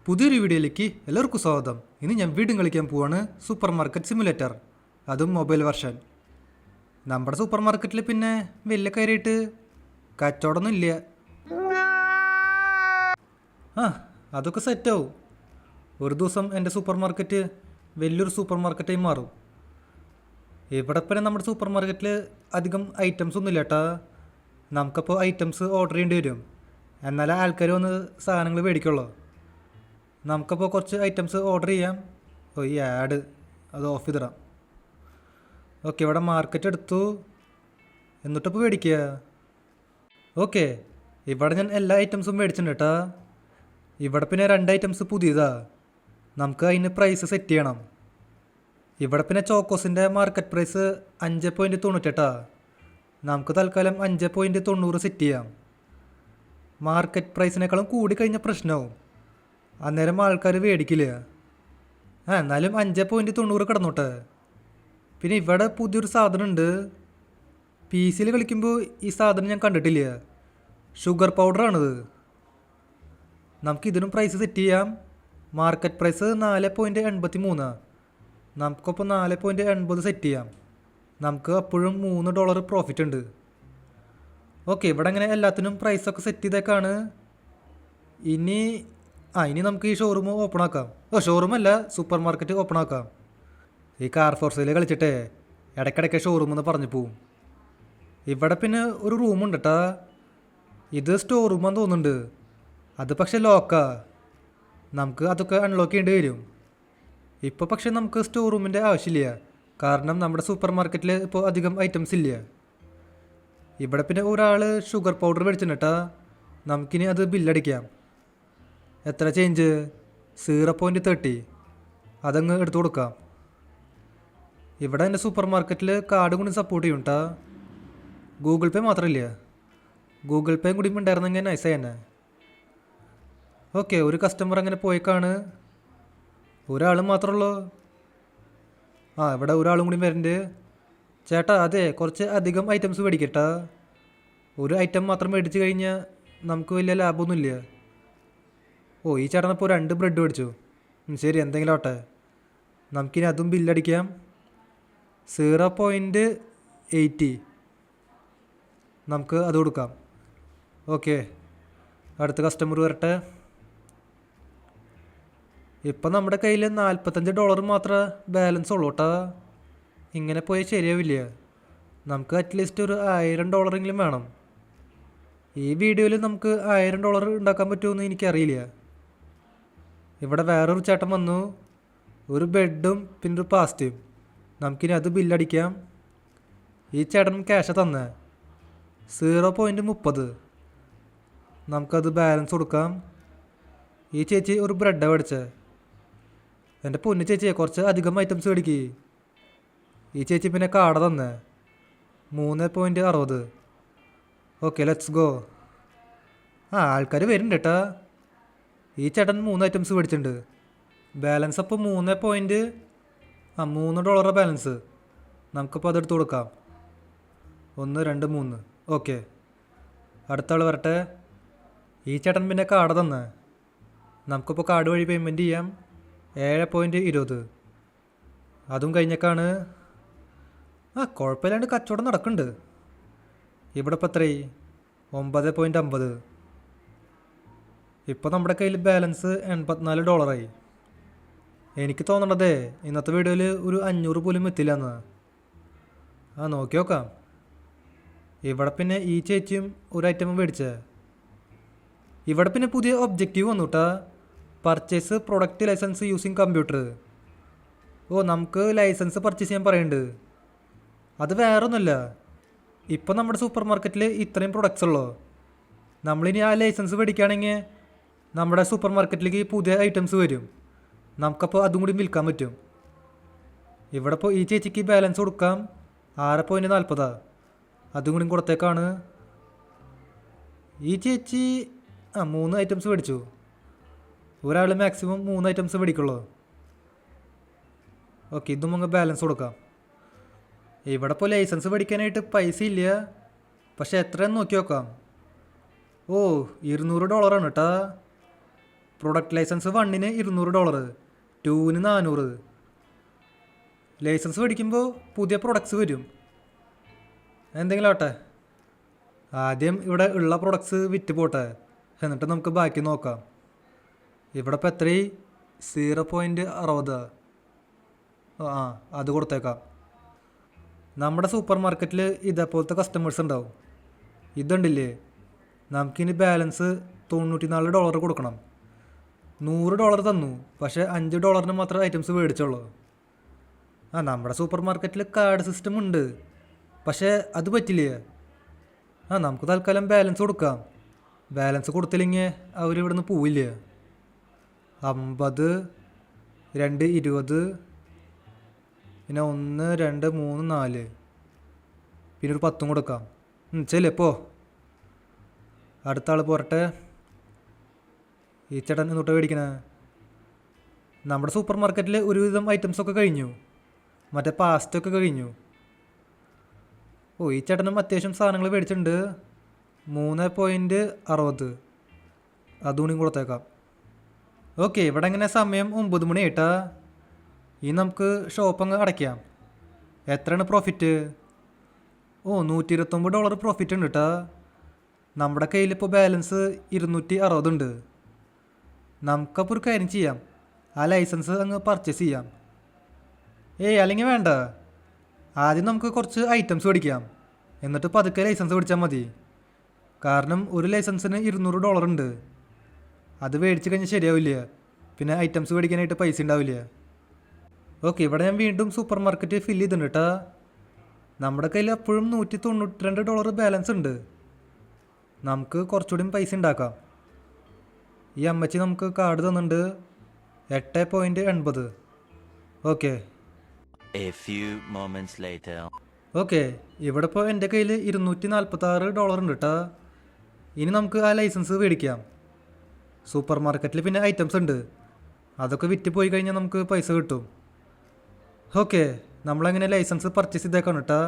പുതിയൊരു വീഡിയോയിലേക്ക് എല്ലാവർക്കും സ്വാഗതം. ഇന്ന് ഞാൻ വീണ്ടും കളിക്കാൻ പോവാണ് സൂപ്പർ മാർക്കറ്റ് സിമുലേറ്റർ, അതും മൊബൈൽ വെർഷൻ. നമ്മുടെ സൂപ്പർ മാർക്കറ്റിൽ പിന്നെ വലിയ കാര്യമായിട്ട് കച്ചവടമൊന്നും ഇല്ല. അതൊക്കെ സെറ്റാവും. ഒരു ദിവസം എൻ്റെ സൂപ്പർ മാർക്കറ്റ് വലിയൊരു സൂപ്പർ മാർക്കറ്റായി മാറും. ഇവിടെ പിന്നെ നമ്മുടെ സൂപ്പർ മാർക്കറ്റിൽ അധികം ഐറ്റംസ് ഒന്നും ഇല്ല കേട്ടാ. നമുക്കപ്പോൾ ഐറ്റംസ് ഓർഡർ ചെയ്യേണ്ടി വരും, എന്നാലേ ആൾക്കാർ വന്ന് സാധനങ്ങൾ മേടിക്കുള്ളൂ. നമുക്കപ്പോൾ കുറച്ച് ഐറ്റംസ് ഓർഡർ ചെയ്യാം. ഈ ആഡ് അത് ഓഫ് ചെയ്തിടാം. ഓക്കെ, ഇവിടെ മാർക്കറ്റ് എടുത്തു, എന്നിട്ടിപ്പോൾ മേടിക്കുക. ഓക്കെ, ഇവിടെ ഞാൻ എല്ലാ ഐറ്റംസും മേടിച്ചിട്ടുണ്ട് കേട്ടാ. ഇവിടെ പിന്നെ 2 ഐറ്റംസ് പുതിയതാ. നമുക്ക് അതിന് പ്രൈസ് സെറ്റ് ചെയ്യണം. ഇവിടെ പിന്നെ ചോക്കോസിൻ്റെ മാർക്കറ്റ് പ്രൈസ് 5.98. നമുക്ക് തൽക്കാലം 5.90 സെറ്റ് ചെയ്യാം. മാർക്കറ്റ് പ്രൈസിനേക്കാളും കൂടി കഴിഞ്ഞ പ്രശ്നമാവും, അന്നേരം ആൾക്കാർ മേടിക്കില്ല. എന്നാലും 5.90 കിടന്നോട്ടെ. പിന്നെ ഇവിടെ പുതിയൊരു സാധനം ഉണ്ട്. പി സിയിൽ കളിക്കുമ്പോൾ ഈ സാധനം ഞാൻ കണ്ടിട്ടില്ല. ഷുഗർ പൗഡറാണിത്. നമുക്കിതിനും പ്രൈസ് സെറ്റ് ചെയ്യാം. Market price 4.83. നമുക്കപ്പോൾ 4.80 സെറ്റ് ചെയ്യാം. നമുക്ക് അപ്പോഴും $3 പ്രോഫിറ്റ് ഉണ്ട്. ഓക്കെ, ഇവിടെ അങ്ങനെ എല്ലാത്തിനും പ്രൈസൊക്കെ സെറ്റ് ചെയ്തേക്കാണ്. ഇനി നമുക്ക് ഈ ഷോറൂം ഓപ്പൺ ആക്കാം. ഷോറൂമല്ല, സൂപ്പർ മാർക്കറ്റ് ഓപ്പൺ ആക്കാം. ഈ കാർ ഫോർസയിൽ കളിച്ചിട്ടേ ഇടയ്ക്കിടയ്ക്ക് ഷോറൂം എന്ന് പറഞ്ഞു പോവും. ഇവിടെ പിന്നെ ഒരു റൂമുണ്ട് കേട്ടാ. ഇത് സ്റ്റോർ റൂമാന്ന് തോന്നുന്നുണ്ട്. അത് പക്ഷെ ലോക്കാ. നമുക്ക് അതൊക്കെ അൺലോക്ക് ചെയ്യേണ്ടി വരും. ഇപ്പോൾ പക്ഷെ നമുക്ക് സ്റ്റോർ റൂമിൻ്റെ ആവശ്യമില്ല, കാരണം നമ്മുടെ സൂപ്പർ മാർക്കറ്റിൽ ഇപ്പോൾ അധികം ഐറ്റംസ് ഇല്ല. ഇവിടെ പിന്നെ ഒരാൾ ഷുഗർ പൗഡർ മേടിച്ചിട്ടുണ്ട് കേട്ടാ. നമുക്കിനി അത് ബില്ലടിക്കാം. എത്ര ചേഞ്ച്? 0.30. അതങ്ങ് എടുത്തു കൊടുക്കാം. ഇവിടെ എൻ്റെ സൂപ്പർ മാർക്കറ്റിൽ കാർഡ് കൂടി സപ്പോർട്ട് ചെയ്യും കേട്ടാ. ഗൂഗിൾ പേ മാത്രമില്ല. ഗൂഗിൾ പേയും കൂടി ഉണ്ടായിരുന്നെങ്കിൽ നൈസായി തന്നെ. ഓക്കെ, ഒരു കസ്റ്റമർ അങ്ങനെ പോയേക്കാണ്. ഒരാൾ മാത്രമുള്ളൂ. ഇവിടെ ഒരാളും കൂടി വരുന്നുണ്ട്. ചേട്ടാ, അതെ, കുറച്ച് അധികം ഐറ്റംസ് മേടിക്കട്ടാ. ഒരു ഐറ്റം മാത്രം മേടിച്ച് കഴിഞ്ഞാൽ നമുക്ക് വലിയ ലാഭമൊന്നുമില്ല. ഈ ചേട്ടനപ്പോൾ 2 ബ്രെഡ് മേടിച്ചു. ശരി, എന്തെങ്കിലും ആവട്ടെ. നമുക്കിനി അതും ബില്ലടിക്കാം. 0.80 നമുക്ക് അത് കൊടുക്കാം. ഓക്കെ, അടുത്ത കസ്റ്റമർ വരട്ടെ. ഇപ്പം നമ്മുടെ കയ്യിൽ $45 മാത്രമേ ബാലൻസ് ഉള്ളൂ കേട്ടാ. ഇങ്ങനെ പോയാൽ ശരിയാവില്ല. നമുക്ക് അറ്റ്ലീസ്റ്റ് ഒരു $1000 വേണം. ഈ വീഡിയോയിൽ നമുക്ക് $1000 ഉണ്ടാക്കാൻ പറ്റുമെന്ന് എനിക്കറിയില്ല. ഇവിടെ വേറൊരു ചേട്ടൻ വന്നു. ഒരു ബെഡും പിന്നെ ഒരു പാസ്റ്റയും. നമുക്കിനി അത് ബില്ലടിക്കാം. ഈ ചേട്ടൻ ക്യാഷ് തന്നെ 0.30. നമുക്കത് ബാലൻസ് കൊടുക്കാം. ഈ ചേച്ചി ഒരു ബ്രെഡാണ് മേടിച്ചത്. എൻ്റെ പൊന്നു ചേച്ചിയെ, കുറച്ച് അധികം ഐറ്റംസ് മേടിക്ക്. ഈ ചേച്ചി പിന്നെ കാട തന്നെ 3.60. Okay, let's go. ആൾക്കാർ വരുന്നുണ്ട് കേട്ടാ. ഈ ചേട്ടൻ 3 ഐറ്റംസ് മേടിച്ചിട്ടുണ്ട്. ബാലൻസ് അപ്പോൾ $3 ബാലൻസ്. നമുക്കപ്പോൾ അതെടുത്ത് കൊടുക്കാം. 1 2 3. ഓക്കെ, അടുത്ത ആൾ വരട്ടെ. ഈ ചേട്ടൻ പിന്നെ കാർഡ് തന്നെ. നമുക്കിപ്പോൾ കാർഡ് വഴി പേയ്മെൻറ്റ് ചെയ്യാം. 7.20. അതും കഴിഞ്ഞേക്കാണ്. കുഴപ്പമില്ലാണ്ട് കച്ചവടം നടക്കുന്നുണ്ട്. ഇവിടെ ഇപ്പോൾ എത്രയായി? 9.50. ഇപ്പോൾ നമ്മുടെ കയ്യിൽ ബാലൻസ് $84. എനിക്ക് തോന്നണതേ ഇന്നത്തെ വീഡിയോയിൽ ഒരു 500 പോലും എത്തില്ലെന്ന്. നോക്കി നോക്കാം. ഇവിടെ പിന്നെ ഈ ചേച്ചിയും ഒരു ഐറ്റം മേടിച്ചേ. ഇവിടെ പിന്നെ പുതിയ ഒബ്ജക്റ്റീവ് വന്നു കേട്ടാ. Purchase product license using computer. നമുക്ക് ലൈസൻസ് പർച്ചേസ് ചെയ്യാൻ പറയുന്നുണ്ട്. അത് വേറൊന്നുമല്ല, ഇപ്പം നമ്മുടെ സൂപ്പർ മാർക്കറ്റിൽ ഇത്രയും പ്രൊഡക്ട്സ് ഉള്ളൂ. നമ്മളിനി ആ ലൈസൻസ് മേടിക്കുകയാണെങ്കിൽ നമ്മുടെ സൂപ്പർ മാർക്കറ്റിലേക്ക് പുതിയ ഐറ്റംസ് വരും. നമുക്കപ്പോൾ അതും കൂടി വിൽക്കാൻ പറ്റും. ഇവിടെ ഇപ്പോൾ ഈ ചേച്ചിക്ക് ബാലൻസ് കൊടുക്കാം. 6.40. അതും കൂടി കൊടുത്തേക്കാണ്. ഈ ചേച്ചി 3 ഐറ്റംസ് മേടിച്ചു. ഒരാൾ മാക്സിമം 3 ഐറ്റംസ് മേടിക്കുള്ളൂ. ഓക്കെ, ഇതും അങ്ങ് ബാലൻസ് കൊടുക്കാം. ഇവിടെ ഇപ്പോൾ ലൈസൻസ് മേടിക്കാനായിട്ട് പൈസ ഇല്ല, പക്ഷെ എത്രയെന്ന് നോക്കി നോക്കാം. $200 കേട്ടാ. പ്രൊഡക്റ്റ് ലൈസൻസ് 1-ന് $200, 2-ന് $400. ലൈസൻസ് മേടിക്കുമ്പോൾ പുതിയ പ്രൊഡക്ട്സ് വരും. എന്തെങ്കിലും ആട്ടെ, ആദ്യം ഇവിടെ ഉള്ള പ്രൊഡക്ട്സ് വിറ്റ് പോട്ടെ, എന്നിട്ട് നമുക്ക് ബാക്കി നോക്കാം. ഇവിടെ ഇപ്പോൾ എത്രയും 0.60. ആ അത് കൊടുത്തേക്കാം. നമ്മുടെ സൂപ്പർ മാർക്കറ്റിൽ ഇതേപോലത്തെ കസ്റ്റമേഴ്സ് ഉണ്ടാവും. ഇതുണ്ടില്ലേ, നമുക്കിനി ബാലൻസ് $94 കൊടുക്കണം. $100 തന്നു, പക്ഷേ $5 മാത്രമേ ഐറ്റംസ് മേടിച്ചുള്ളൂ. നമ്മുടെ സൂപ്പർ മാർക്കറ്റിൽ കാർഡ് സിസ്റ്റം ഉണ്ട്, പക്ഷേ അത് പറ്റില്ലേ. നമുക്ക് തൽക്കാലം ബാലൻസ് കൊടുക്കാം. ബാലൻസ് കൊടുത്തില്ലെങ്കിൽ അവരിവിടുന്ന് പോവില്ലേ. 50, 2, 20, പിന്നെ 1, 2, 3, 4, പിന്നെ ഒരു 10 കൊടുക്കാം. ചെല്ലപ്പോ അടുത്ത ആൾ പോരട്ടെ. ഈ ചേട്ടൻ എന്നിട്ട് മേടിക്കണേ. നമ്മുടെ സൂപ്പർ മാർക്കറ്റിൽ ഒരുവിധം ഐറ്റംസൊക്കെ കഴിഞ്ഞു, മറ്റേ പാസ്റ്റൊക്കെ കഴിഞ്ഞു. ഈ ചേട്ടനും അത്യാവശ്യം സാധനങ്ങൾ മേടിച്ചിട്ടുണ്ട്. 3.60 അതുകൂടി കൊടുത്തേക്കാം. ഓക്കെ, ഇവിടെ എങ്ങനെ സമയം 9 മണി ആയിട്ടാ. ഈ നമുക്ക് ഷോപ്പ് അങ്ങ് അടയ്ക്കാം. എത്രയാണ് പ്രോഫിറ്റ്? $129 പ്രോഫിറ്റ് ഉണ്ട് കേട്ടോ. നമ്മുടെ കയ്യിലിപ്പോൾ ബാലൻസ് 260 ഉണ്ട്. നമുക്കപ്പോൾ ഒരു കാര്യം ചെയ്യാം, ആ ലൈസൻസ് അങ്ങ് പർച്ചേസ് ചെയ്യാം. അല്ലെങ്കിൽ വേണ്ട, ആദ്യം നമുക്ക് കുറച്ച് ഐറ്റംസ് മേടിക്കാം, എന്നിട്ട് പതുക്കെ ലൈസൻസ് മേടിച്ചാൽ മതി. കാരണം ഒരു ലൈസൻസിന് $200 ഉണ്ട്. അത് മേടിച്ച് കഴിഞ്ഞാൽ ശരിയാവില്ല, പിന്നെ ഐറ്റംസ് മേടിക്കാനായിട്ട് പൈസ ഉണ്ടാവില്ല. ഓക്കെ, ഇവിടെ ഞാൻ വീണ്ടും സൂപ്പർ മാർക്കറ്റ് ഫില്ല് ചെയ്തിട്ടുണ്ട് കേട്ടോ. നമ്മുടെ കയ്യിൽ അപ്പോഴും $192 ബാലൻസ് ഉണ്ട്. നമുക്ക് കുറച്ചുകൂടി പൈസ ഉണ്ടാക്കാം. ഈ അമ്മച്ചി നമുക്ക് കാർഡ് തന്നിട്ടുണ്ട് 8.80. ഓക്കെ ഓക്കെ, ഇവിടെ ഇപ്പോൾ എൻ്റെ കയ്യിൽ $246 ഉണ്ട് കേട്ടോ. ഇനി നമുക്ക് ആ ലൈസൻസ് മേടിക്കാം. സൂപ്പർ മാർക്കറ്റിൽ പിന്നെ ഐറ്റംസ് ഉണ്ട്, അതൊക്കെ വിറ്റ് പോയി കഴിഞ്ഞാൽ നമുക്ക് പൈസ കിട്ടും. ഓക്കെ, നമ്മളങ്ങനെ ലൈസൻസ് പർച്ചേസ് ചെയ്തേക്കാണ് കേട്ടോ.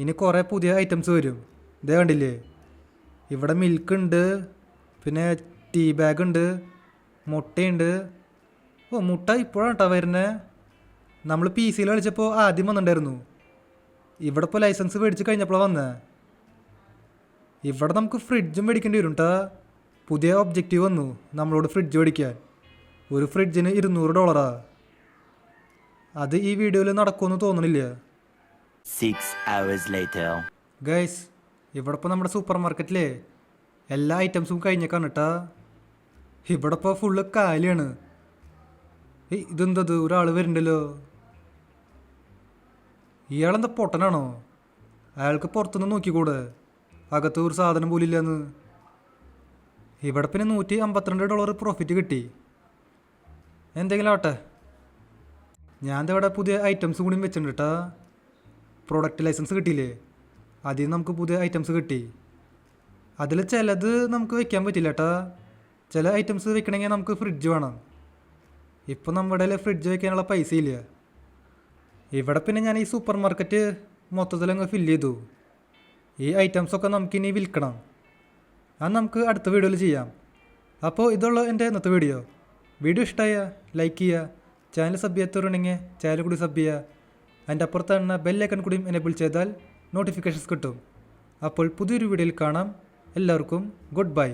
ഇനി കുറേ പുതിയ ഐറ്റംസ് വരും. ഇതേ കണ്ടില്ലേ, ഇവിടെ മിൽക്ക് ഉണ്ട്, പിന്നെ ടീ ബാഗ് ഉണ്ട്, മുട്ടയുണ്ട്. മുട്ട ഇപ്പോഴാണ് കേട്ടോ വരുന്നത്. നമ്മൾ PC കളിച്ചപ്പോൾ ആദ്യം വന്നിട്ടുണ്ടായിരുന്നു. ഇവിടെ ഇപ്പോൾ ലൈസൻസ് മേടിച്ച് കഴിഞ്ഞപ്പോഴാണ് വന്നത്. ഇവിടെ നമുക്ക് ഫ്രിഡ്ജും മേടിക്കേണ്ടി വരും കേട്ടോ. പുതിയ ഒബ്ജക്റ്റീവ് വന്നു നമ്മളോട് ഫ്രിഡ്ജ് മേടിക്കാൻ. ഒരു ഫ്രിഡ്ജിന് $200. അത് ഈ വീഡിയോയിൽ നടക്കുമെന്ന് തോന്നണില്ല. 6 hours later. ഗൈസ്, ഇവിടെ ഇപ്പോൾ നമ്മുടെ സൂപ്പർ മാർക്കറ്റിലെ എല്ലാ ഐറ്റംസും കഴിഞ്ഞേക്കാണ് കേട്ടോ. ഇവിടെ ഇപ്പോൾ ഫുള്ള് കാലിയാണ്. ഇതെന്തത്, ഒരാൾ വരുന്നുണ്ടല്ലോ. ഇയാളെന്താ പൊട്ടനാണോ? അയാൾക്ക് പുറത്തുനിന്ന് നോക്കിക്കൂടെ, അകത്ത് ഒരു സാധനം പോലും ഇല്ലയെന്ന്. ഇവിടെ പിന്നെ $152 പ്രോഫിറ്റ് കിട്ടി. എന്തെങ്കിലും ആട്ടെ, ഞാൻ ഇവിടെ പുതിയ ഐറ്റംസ് കൂടി വെച്ചിട്ടുണ്ട് കേട്ടോ. പ്രൊഡക്റ്റ് ലൈസൻസ് കിട്ടിയില്ലേ, അതിൽ നിന്ന് നമുക്ക് പുതിയ ഐറ്റംസ് കിട്ടി. അതിൽ ചിലത് നമുക്ക് വെക്കാൻ പറ്റില്ല കേട്ടോ. ചില ഐറ്റംസ് വെക്കണമെങ്കിൽ നമുക്ക് ഫ്രിഡ്ജ് വേണം. ഇപ്പോൾ നമ്മുടെ ഫ്രിഡ്ജ് വെക്കാനുള്ള പൈസ ഇല്ല. ഇവിടെ പിന്നെ ഞാൻ ഈ സൂപ്പർ മാർക്കറ്റ് മൊത്തത്തിലങ്ങ് ഫില്ല് ചെയ്തു. ഈ ഐറ്റംസൊക്കെ നമുക്കിനി വിൽക്കണം. അത് നമുക്ക് അടുത്ത വീഡിയോയിൽ ചെയ്യാം. അപ്പോൾ ഇതുള്ള എൻ്റെ ഇന്നത്തെ വീഡിയോ. വീഡിയോ ഇഷ്ടമായ ലൈക്ക് ചെയ്യുക, ചാനൽ സബ് ചെയ്യാത്തവരുണ്ടെങ്കിൽ ചാനൽ കൂടി സബ് ചെയ്യുക. അതിൻ്റെ അപ്പുറത്താണ് ബെല്ലൈക്കൺ കൂടി എനേബിൾ ചെയ്താൽ നോട്ടിഫിക്കേഷൻസ് കിട്ടും. അപ്പോൾ പുതിയൊരു വീഡിയോയിൽ കാണാം. എല്ലാവർക്കും ഗുഡ് ബൈ.